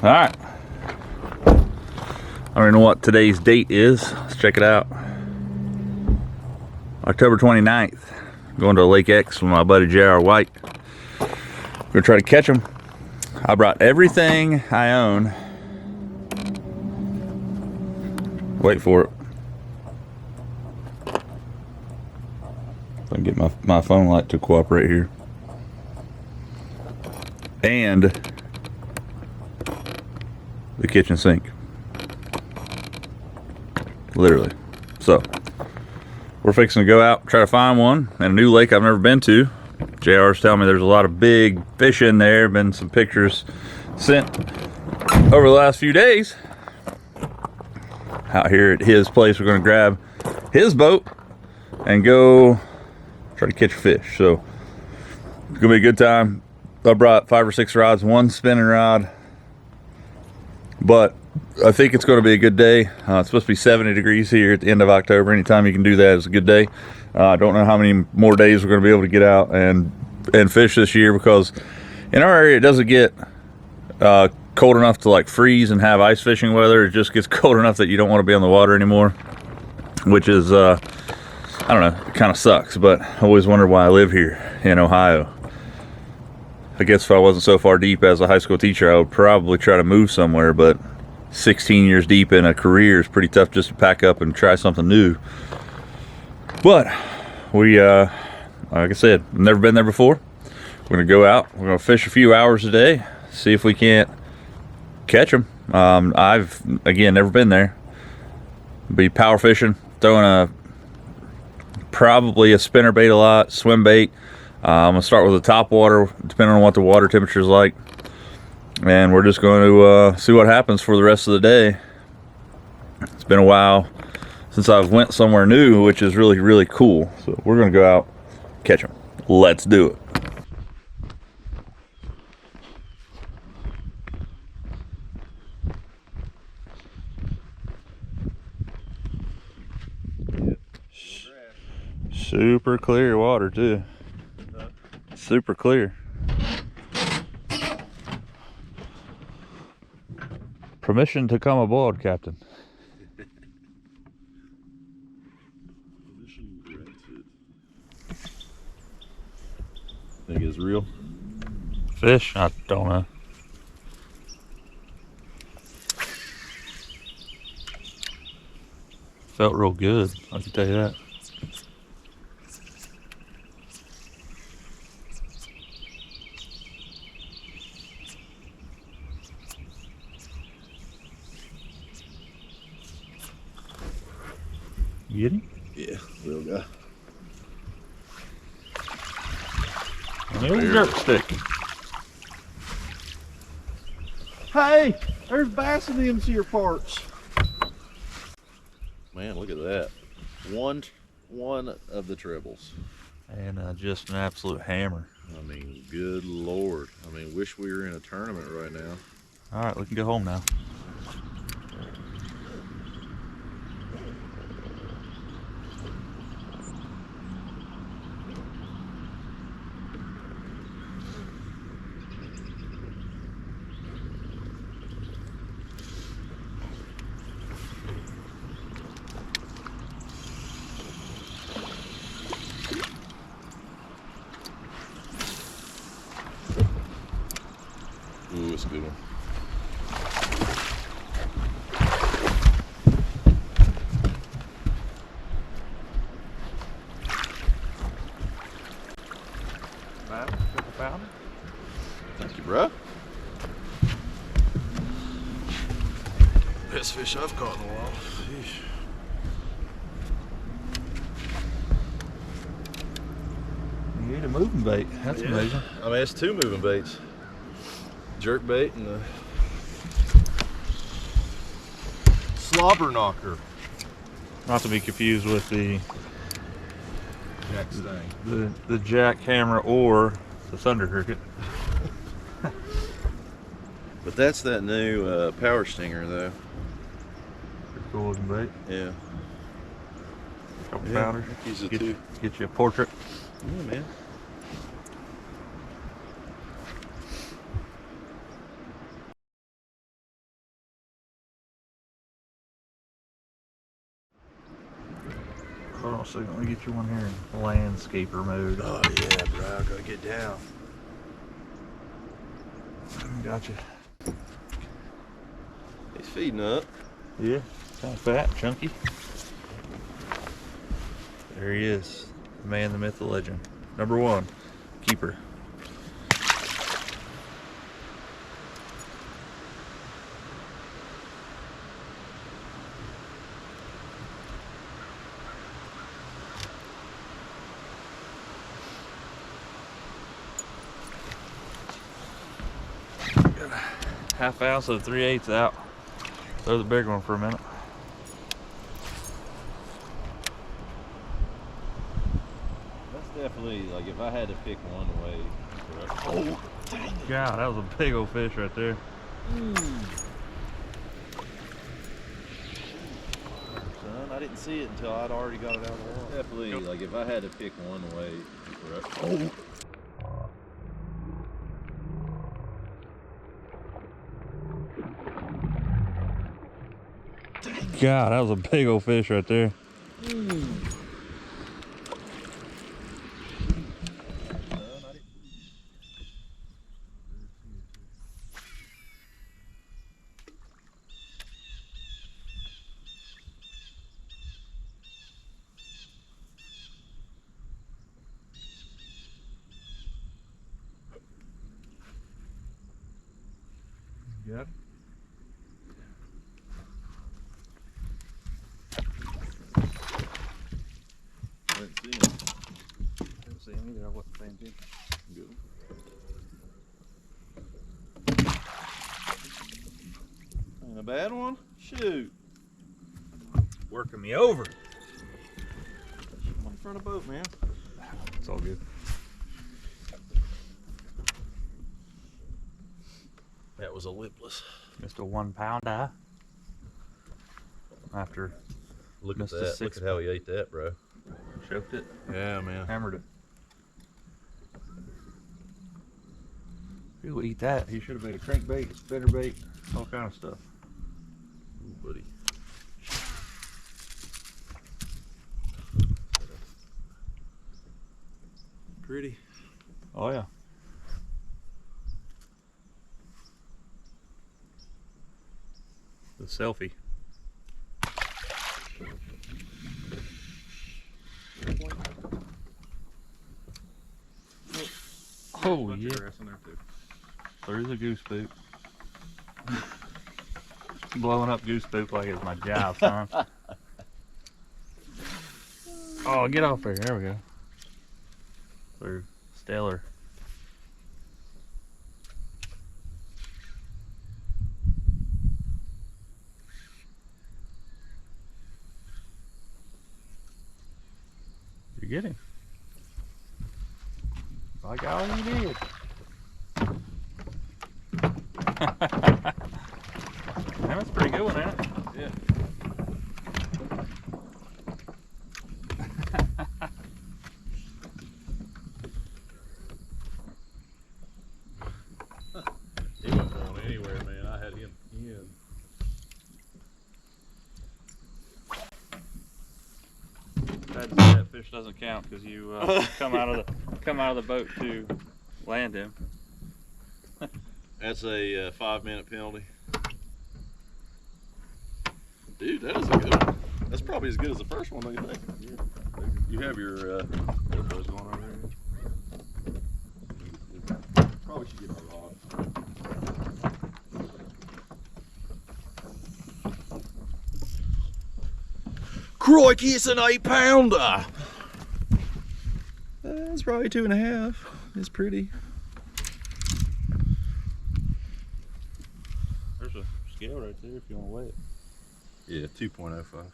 All right. I don't even know what today's date is. Let's check it out. October 29th. Going to Lake X with my buddy J.R. White. We're gonna try to catch them. I brought everything I own. Wait for it. If I can get my phone light to cooperate here. And the kitchen sink. Literally. So we're fixing to go out, try to find one in a new lake I've never been to. JR's telling me there's a lot of big fish in there. Been some pictures sent over the last few days. Out here at his place, we're gonna grab his boat and go try to catch a fish. So it's gonna be a good time. I brought 5 or 6 rods, one spinning rod, but I think it's going to be a good day. It's supposed to be 70 degrees here at the end of October. Anytime you can do that is a good day. I don't know how many more days we're going to be able to get out and fish this year, because in our area it doesn't get cold enough to like freeze and have ice fishing weather. It just gets cold enough that you don't want to be on the water anymore, which is I don't know, it kind of sucks. But I always wondered why I live here in Ohio. I guess if I wasn't so far deep as a high school teacher, I would probably try to move somewhere, but 16 years deep in a career is pretty tough just to pack up and try something new. But we, like I said, I've never been there before. We're gonna go out, we're gonna fish a few hours a day, see if we can't catch them. I've, again, never been there. Be power fishing, throwing probably a spinner bait a lot, swim bait. I'm gonna start with the top water, depending on what the water temperature is like, and we're just going to see what happens for the rest of the day. It's been a while since I've went somewhere new, which is really, really cool. So we're gonna go out, catch them. Let's do it. Super clear water too. Super clear. Permission to come aboard, Captain. Permission granted. Think it's real? Fish? I don't know. Felt real good, I can tell you that. You get him? Yeah, real guy. An old jerk stick. Hey, there's bass in them here parts. Man, look at that. One of the trebles. And just an absolute hammer. I mean, good Lord. I mean, wish we were in a tournament right now. All right, we can go home now. Ooh, it's a good one. Thank you, bro. Best fish I've caught in a while. Sheesh. You ate a moving bait. That's amazing. I mean, it's 2 moving baits. Jerk bait and the slobber knocker. Not to be confused with the Jack Stang. the jackhammer or the thunder cricket. But that's that new power stinger, though. Pretty cool looking bait. Yeah. Couple Yeah, powders. I use it Get, too. get you a portrait. Yeah, man. So let me get you one here in landscaper mode. Oh yeah, bro, gotta get down. Gotcha. He's feeding up. Yeah, kind of fat, chunky. There he is, the man, the myth, the legend. Number 1, keeper. Got a ½ ounce of 3/8 out. Throw the big one for a minute. That's definitely, like, if I had to pick one way. Oh, dang it. God, that was a big old fish right there. Son, I didn't see it until I'd already got it out of the water. Definitely, like, if I had to pick one way. Oh. God, that was a big old fish right there. Got it? I didn't see him. Didn't see him either. I wasn't paying attention. Good. Ain't a bad one? Shoot. Working me over. I'm in front of the boat, man. It's all good. That was a lipless. Missed a 1 pound eye. After Look at Missed a that. Look 6 at how he ate that, bro. choked it, Yeah, man. hammered it. People eat that. He should have made a crankbait, spinnerbait, all kind of stuff. Ooh, buddy. Pretty. Oh yeah. The selfie. Oh yeah. Through the goose poop. Blowing up goose poop like it's my job, son. Oh, get off there. There we go. Through stellar. You get him. Like all you did. That's a pretty good one, ain't it? Yeah. He wasn't going anywhere, man. I had him in. That fish doesn't count because you come out of the boat to land him. That's a 5-minute penalty. Dude, that is a good one. That's probably as good as the first one, don't you think? Yeah. You have your elbows going over there. Probably should get my rod. Crikey, it's an 8-pounder. That's probably 2.5. It's pretty. There's a scale right there if you want to weigh it. Yeah, 2.05.